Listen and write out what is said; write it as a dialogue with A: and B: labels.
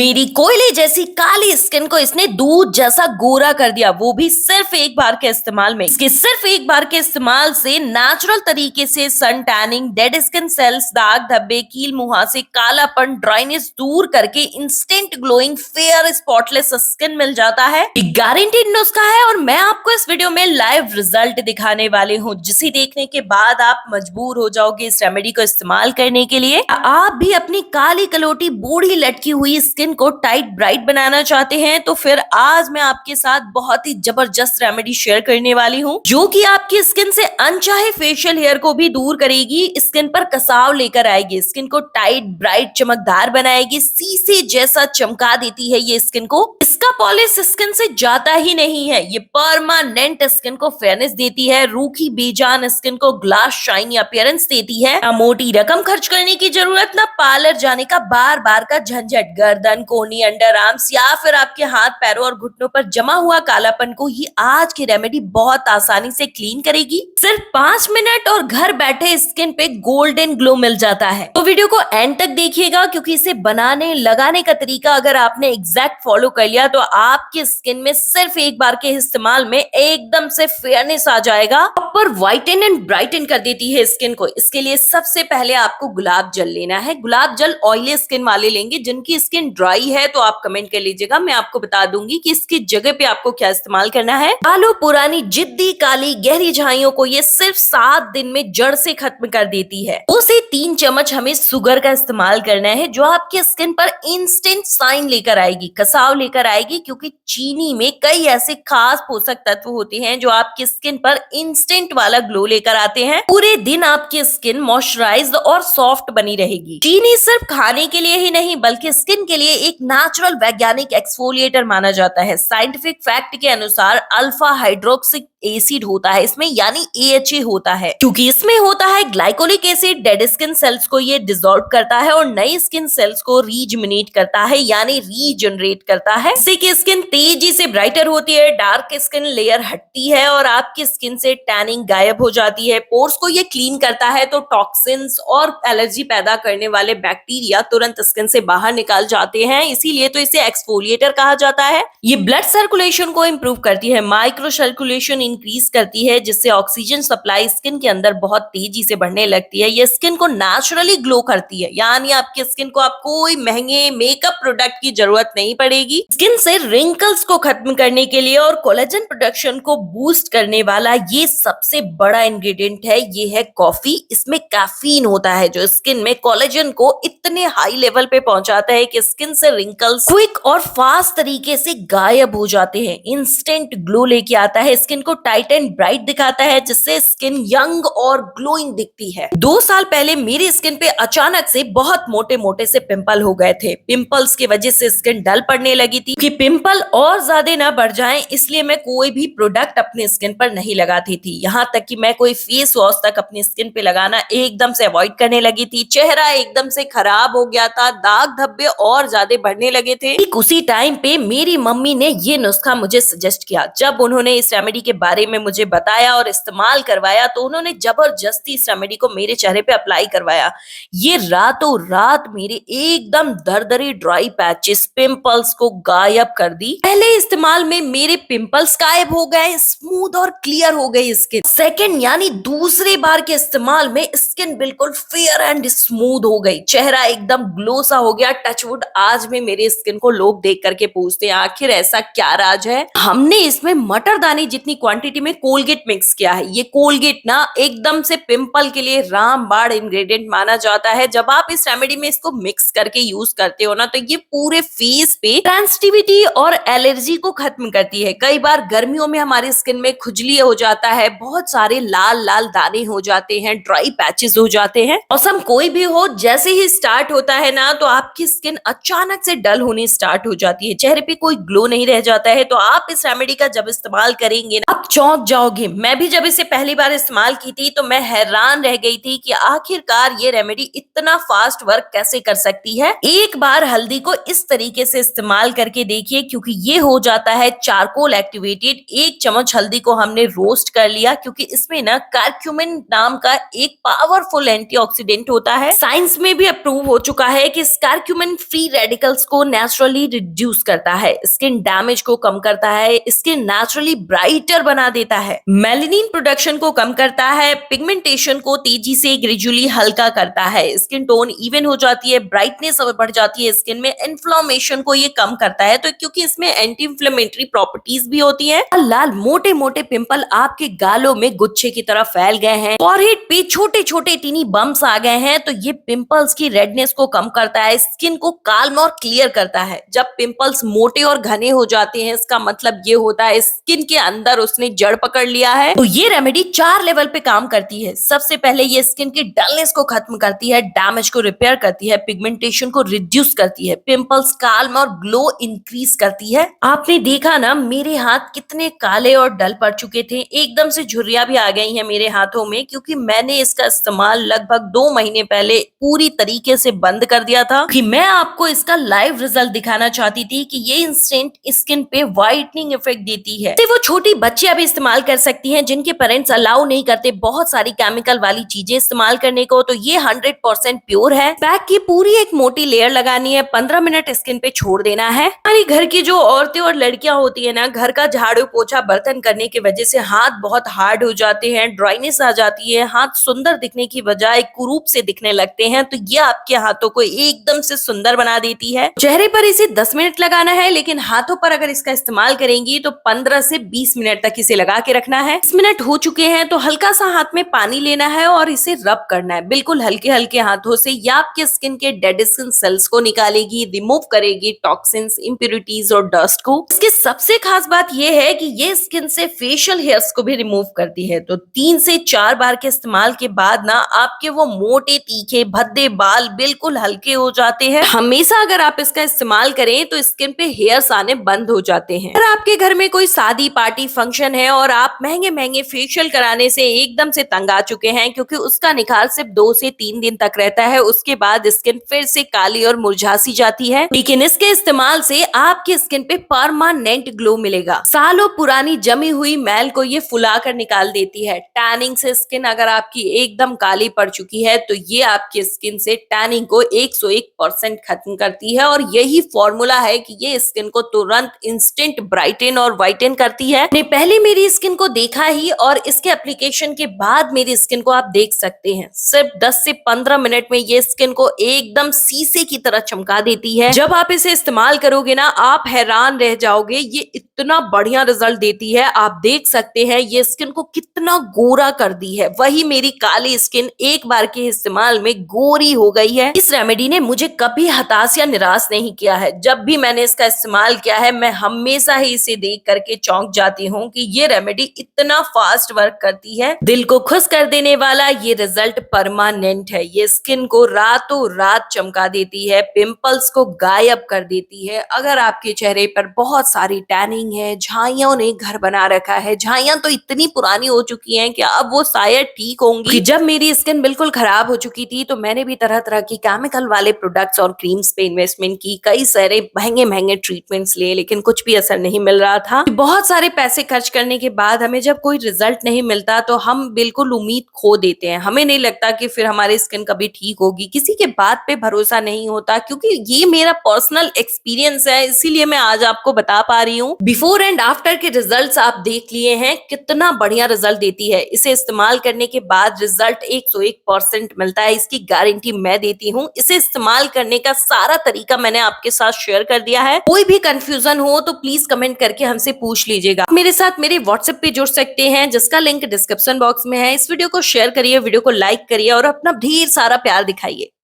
A: मेरी कोयले जैसी काली स्किन को इसने दूध जैसा गोरा कर दिया, वो भी सिर्फ एक बार के इस्तेमाल में। इसके सिर्फ एक बार के इस्तेमाल से नेचुरल तरीके से sun tanning, dead skin cells, दाग धब्बे, कील मुहासे, कालापन, ड्राइनेस दूर करके instant glowing fair spotless skin मिल जाता है। गारंटीड नुस्खा है और मैं आपको इस वीडियो में लाइव रिजल्ट दिखाने वाली हूँ, जिसे देखने के बाद आप मजबूर हो जाओगे इस रेमेडी को इस्तेमाल करने के लिए। आप भी अपनी काली कलोटी बूढ़ी लटकी हुई स्किन को टाइट ब्राइट बनाना चाहते हैं तो फिर आज मैं आपके साथ बहुत ही जबरदस्त रेमेडी शेयर करने वाली हूँ, जो कि आपकी स्किन से अनचाहे फेशियल हेयर को भी दूर करेगी, स्किन पर कसाव लेकर आएगी, स्किन को टाइट ब्राइट चमकदार बनाएगी, शीशे जैसा चमका देती है ये स्किन को। इसका पॉलिश स्किन से जाता ही नहीं है, ये परमानेंट स्किन को फेयरनेस देती है, रूखी बेजान स्किन को ग्लास शाइनी अपीयरेंस देती है। ना मोटी रकम खर्च करने की जरूरत, ना पार्लर जाने का बार बार का झंझट। गर्दन, कोहनी, अंडर आर्म्स या फिर आपके हाथ पैरों और घुटनों पर जमा हुआ कालापन को ये आज की रेमेडी बहुत आसानी से क्लीन करेगी। सिर्फ 5 मिनट और घर बैठे स्किन पे गोल्डन ग्लो मिल जाता है। तो वीडियो को एंड तक देखिएगा, क्योंकि इसे बनाने लगाने का तरीका अगर आपने एग्जैक्ट फॉलो कर लिया तो आपकी स्किन में सिर्फ एक बार के इस्तेमाल में एकदम से फेयरनेस आ जाएगा। प्रॉपर व्हाइटन एंड ब्राइटन कर देती है स्किन को। इसके लिए सबसे पहले आपको गुलाब जल लेना है। गुलाब जल ऑयली स्किन वाले लेंगे, जिनकी स्किन ड्राई है तो आप कमेंट कर लीजिएगा, मैं आपको बता दूंगी कि इसकी जगह पे आपको क्या इस्तेमाल करना है। कालो पुरानी जिद्दी काली गहरी झाइयों को ये सिर्फ 7 दिन में जड़ से खत्म कर देती है। उसे 3 चम्मच हमें शुगर का इस्तेमाल करना है, जो आपकी स्किन पर इंस्टेंट साइन लेकर आएगी, कसाव लेकर आएगी, क्योंकि चीनी में कई ऐसे खास पोषक तत्व होते हैं जो आपकी स्किन पर इंस्टेंट वाला ग्लो लेकर आते हैं। पूरे दिन आपकी स्किन मॉइस्चराइज्ड और सॉफ्ट बनी रहेगी। चीनी सिर्फ खाने के लिए ही नहीं बल्कि स्किन के लिए एक नेचुरल वैज्ञानिक एक्सफोलिएटर माना जाता है। साइंटिफिक फैक्ट के अनुसार अल्फा हाइड्रोक्सिक एसिड होता है इसमें, यानी AHA होता है। क्योंकि इसमें होता है glycolic acid, dead skin sales को ये डिसॉल्व करता है और नई स्किन सेल्स को रीजमिनेट करता है, यानी रीजनरेट करता है। इससे की स्किन तेजी से ब्राइटर होती है, डार्क स्किन लेयर हटती है और आपकी स्किन से टैनिंग गायब हो जाती है। पोर्स को ये क्लीन करता है तो टॉक्सिन्स और एलर्जी पैदा करने वाले बैक्टीरिया तुरंत स्किन से बाहर निकाल जाते हैं, इसीलिए तो इसे एक्सफोलिएटर कहा जाता है। ये ब्लड सर्कुलेशन को इंप्रूव करती है, माइक्रो सर्कुलेशन इंक्रीज करती है, जिससे ऑक्सीजन सप्लाई स्किन के अंदर बहुत तेजी से बढ़ने लगती है। ये स्किन को नेचुरली ग्लो करती है, यानी आपकी स्किन को आप कोई महंगे मेकअप प्रोडक्ट की जरूरत नहीं पड़ेगी। स्किन से रिंकल्स को खत्म करने के लिए और कोलेजन प्रोडक्शन को बूस्ट करने वाला ये सबसे बड़ा इंग्रेडिएंट है, ये है कॉफी। इसमें कैफीन होता है जो स्किन में कोलेजन को इतने हाई लेवल पे पहुंचाता है कि स्किन से रिंकल्स क्विक और फास्ट तरीके से गायब हो जाते हैं। इंस्टेंट ग्लो लेके आता है, स्किन को टाइट एंड ब्राइट दिखाता है, जिससे स्किन यंग और ग्लोइंग दिखती है। 2 साल पहले मेरी स्किन पे अचानक से बहुत मोटे मोटे से पिंपल हो गए थे। पिंपल्स की वजह से स्किन डल पड़ने लगी थी कि पिंपल और ज्यादा ना बढ़ जाएं, इसलिए मैं कोई भी प्रोडक्ट अपनी स्किन पर नहीं लगाती थी। यहाँ तक कि मैं कोई फेस वॉश तक अपनी स्किन पे लगाना एकदम से अवॉइड करने लगी थी। चेहरा एकदम से खराब हो गया था, दाग धब्बे और ज्यादा बढ़ने लगे थे। ठीक उसी टाइम पे मेरी मम्मी ने ये नुस्खा मुझे सजेस्ट किया। जब उन्होंने इस रेमेडी के बारे में मुझे बताया और इस्तेमाल करवाया तो उन्होंने जबरदस्ती इस रेमेडी को मेरे चेहरे पे अप्लाई करवाया। ये रातों रात मेरे एकदम दरदरे ड्राई पैचेस, पिंपल्स को गायब कर दी। पहले इस्तेमाल में मेरे पिंपल्स गायब हो गए, स्मूथ और क्लियर हो गई स्किन। सेकंड यानी दूसरे बार के इस्तेमाल में स्किन बिल्कुल फेयर एंड स्मूथ हो गई, चेहरा एकदम ग्लो सा हो गया। टचवुड आज में मेरे स्किन को लोग देख करके पूछते हैं आखिर ऐसा क्या राज है। हमने इसमें मटर दाने जितनी क्वांटिटी में कोलगेट मिक्स किया है। ये कोलगेट ना एकदम से पिंपल के लिए रामबाण इंग्रेडिएंट माना जाता है। जब आप इस रेमेडी में इसको मिक्स करके यूज करते हो ना तो ये पूरे फेस पे सेंसिटिविटी और एलर्जी को खत्म करती है। कई बार गर्मियों में हमारी स्किन में खुजली हो जाता है, बहुत सारे लाल लाल दाने हो जाते हैं, ड्राई पैचेस हो जाते हैं। मौसम कोई भी हो, जैसे ही स्टार्ट होता है ना तो आपकी स्किन अचानक से डल होनी स्टार्ट हो जाती है, चेहरे पे कोई ग्लो नहीं रह जाता है। तो आप इस रेमेडी का जब इस्तेमाल करेंगे ना आप चौंक जाओगे। मैं भी जब इसे पहली बार इस्तेमाल की थी तो मैं हैरान रह गई थी कि आखिरकार ये रेमेडी इतना फास्ट वर्क कैसे कर सकती है। एक बार हल्दी को इस तरीके से इस्तेमाल करके देखिए, क्योंकि ये हो जाता है चारकोल एक्टिवेटेड। 1 चम्मच हल्दी को हमने रोस्ट कर लिया, क्योंकि इसमें ना कर्क्यूमिन नाम का एक पावरफुल एंटीऑक्सीडेंट होता है। साइंस में भी अप्रूव हो चुका है कि कर्क्यूमिन फ्री रेड रेडिकल्स को नेचुरली रिड्यूस करता है, स्किन डैमेज को कम करता है, स्किन नेचुरली ब्राइटर बना देता है, मेलानिन प्रोडक्शन को कम करता है, पिगमेंटेशन को तेजी से ग्रेजुअली हल्का करता है, स्किन टोन इवन हो जाती है, ब्राइटनेस बढ़ जाती है स्किन में, इन्फ्लेमेशन को ये कम करता है। तो क्योंकि इसमें एंटी इंफ्लेमेटरी प्रॉपर्टीज भी होती है। लाल मोटे मोटे पिंपल आपके गालों में गुच्छे की तरह फैल गए हैं, फॉरहेड पे छोटे छोटे टीनी बम्स आ गए हैं, तो ये पिंपल्स की रेडनेस को कम करता है, स्किन को काल्म और क्लियर करता है। जब पिंपल्स मोटे और घने हो जाते हैं, इसका मतलब ये होता है स्किन के अंदर उसने जड़ पकड़ लिया है। तो ये रेमेडी 4 लेवल पे काम करती है। सबसे पहले ये स्किन की डलनेस को खत्म करती है, डैमेज को रिपेयर करती है, पिगमेंटेशन को रिड्यूस करती है, पिंपल्स काल्म और ग्लो इंक्रीज करती है। आपने देखा ना मेरे हाथ कितने काले और डल पड़ चुके थे, एकदम से झुर्रियां भी आ गई हैं मेरे हाथों में, क्योंकि मैंने इसका इस्तेमाल लगभग 2 महीने पहले पूरी तरीके से बंद कर दिया था कि मैं आपको इसका लाइव रिजल्ट दिखाना चाहती थी कि ये इंस्टेंट स्किन पे व्हाइटनिंग इफेक्ट देती है। वो छोटी बच्चियां भी इस्तेमाल कर सकती हैं जिनके पेरेंट्स अलाउ नहीं करते बहुत सारी केमिकल वाली चीजें इस्तेमाल करने को। तो ये 100% प्योर है। पैक की पूरी एक मोटी लेयर लगानी है, 15 मिनट स्किन पे छोड़ देना है। हमारी घर की जो औरतें और लड़कियां होती है ना, घर का झाड़ू पोछा बर्तन करने की वजह से हाथ बहुत हार्ड हो जाते हैं, ड्राइनेस आ जाती है, हाथ सुंदर दिखने की बजाय कुरूप से दिखने लगते हैं। तो ये आपके हाथों को एकदम से सुंदर बना देती है। चेहरे पर इसे 10 मिनट लगाना है, लेकिन हाथों पर अगर इसका इस्तेमाल करेंगी तो 15 से 20 मिनट तक इसे लगा के रखना है। 20 मिनट हो चुके हैं तो हल्का सा हाथ में पानी लेना है और इसे रब करना है बिल्कुल हल्के हल्के हाथों से। ये आपके स्किन के डेड स्किन सेल्स को निकालेगी, रिमूव करेगी टॉक्सिन्स, इंप्योरिटीज और डस्ट को। इसकी सबसे खास बात यह है कि ये स्किन से फेशियल हेयर्स को भी रिमूव करती है। तो 3 से 4 बार के इस्तेमाल के बाद ना आपके वो मोटे तीखे भद्दे बाल बिल्कुल हल्के हो जाते हैं। हमेशा अगर आप इसका इस्तेमाल करें तो स्किन पे हेयर्स आने बंद हो जाते हैं। अगर आपके घर में कोई शादी पार्टी फंक्शन है और आप महंगे महंगे फेशियल कराने से एकदम से तंग आ चुके हैं, क्योंकि उसका निखार सिर्फ 2 से 3 दिन तक रहता है, उसके बाद स्किन फिर से काली और मुरझा सी जाती है, लेकिन इसके इस्तेमाल से आपकी स्किन पे परमानेंट ग्लो मिलेगा। सालों पुरानी जमी हुई मैल को ये फुला कर निकाल देती है। टैनिंग से स्किन अगर आपकी एकदम काली पड़ चुकी है तो ये आपकी स्किन से टैनिंग को 101% खत्म करती है। और यही फॉर्मूला है कि ये स्किन को तुरंत इंस्टेंट ब्राइटन और वाइटन करती है। आपने पहले मेरी स्किन को देखा ही और इसके एप्लीकेशन के बाद मेरी स्किन को आप देख सकते हैं। सिर्फ 10 से 15 मिनट में ये स्किन को एकदम शीशे की तरह चमका देती है। जब आप इसे इस्तेमाल करोगे ना, आप हैरान रह जाओगे, ये इतना बढ़िया रिजल्ट देती है। आप देख सकते हैं ये स्किन को कितना गोरा कर दी है। वही मेरी काली स्किन एक बार के इस्तेमाल में गोरी हो गई है। इस रेमेडी ने मुझे कभी हताश या निराश नहीं किया है। जब भी मैंने इसका इस्तेमाल किया है, मैं हमेशा ही इसे देख करके चौंक जाती हूँ कि ये रेमेडी इतना फास्ट वर्क करती है। दिल को खुश कर देने वाला ये रिजल्ट परमानेंट है। ये स्किन को रातों रात चमका देती है, पिंपल्स को गायब कर देती है। अगर आपके चेहरे पर बहुत सारी टैनिंग है, झाइयों ने घर बना रखा है, झाइयां तो इतनी पुरानी हो चुकी हैं कि अब वो शायद ठीक होंगी। जब मेरी स्किन बिल्कुल खराब हो चुकी थी तो मैंने भी तरह तरह की केमिकल वाले प्रोडक्ट्स और क्रीम्स पे इन्वेस्टमेंट की, कई सारे महंगे महंगे ट्रीटमेंट्स लिए, लेकिन कुछ भी असर नहीं मिल रहा था। बहुत सारे पैसे खर्च करने के बाद हमें जब कोई रिजल्ट नहीं मिलता तो हम बिल्कुल उम्मीद खो देते हैं। हमें नहीं लगता कि फिर हमारी स्किन कभी ठीक होगी। किसी के बात पे भरोसा नहीं होता, क्योंकि ये मेरा पर्सनल एक्सपीरियंस है, इसीलिए मैं आज आपको बता पा रही हूँ। बिफोर एंड आफ्टर के रिजल्ट्स आप देख लिए हैं, कितना बढ़िया रिजल्ट देती है। इसे इस्तेमाल करने के बाद रिजल्ट 101% मिलता है, इसकी गारंटी मैं देती हूँ। इसे इस्तेमाल करने का सारा तरीका मैंने आपके साथ शेयर कर दिया है। कोई भी कंफ्यूजन हो तो प्लीज कमेंट करके हमसे पूछ लीजिएगा। मेरे साथ मेरे व्हाट्सएप पे जुड़ सकते हैं, जिसका लिंक डिस्क्रिप्शन बॉक्स में है। इस वीडियो को शेयर करिए, वीडियो को लाइक करिए और अपना ढेर सारा प्यार दिखाइए।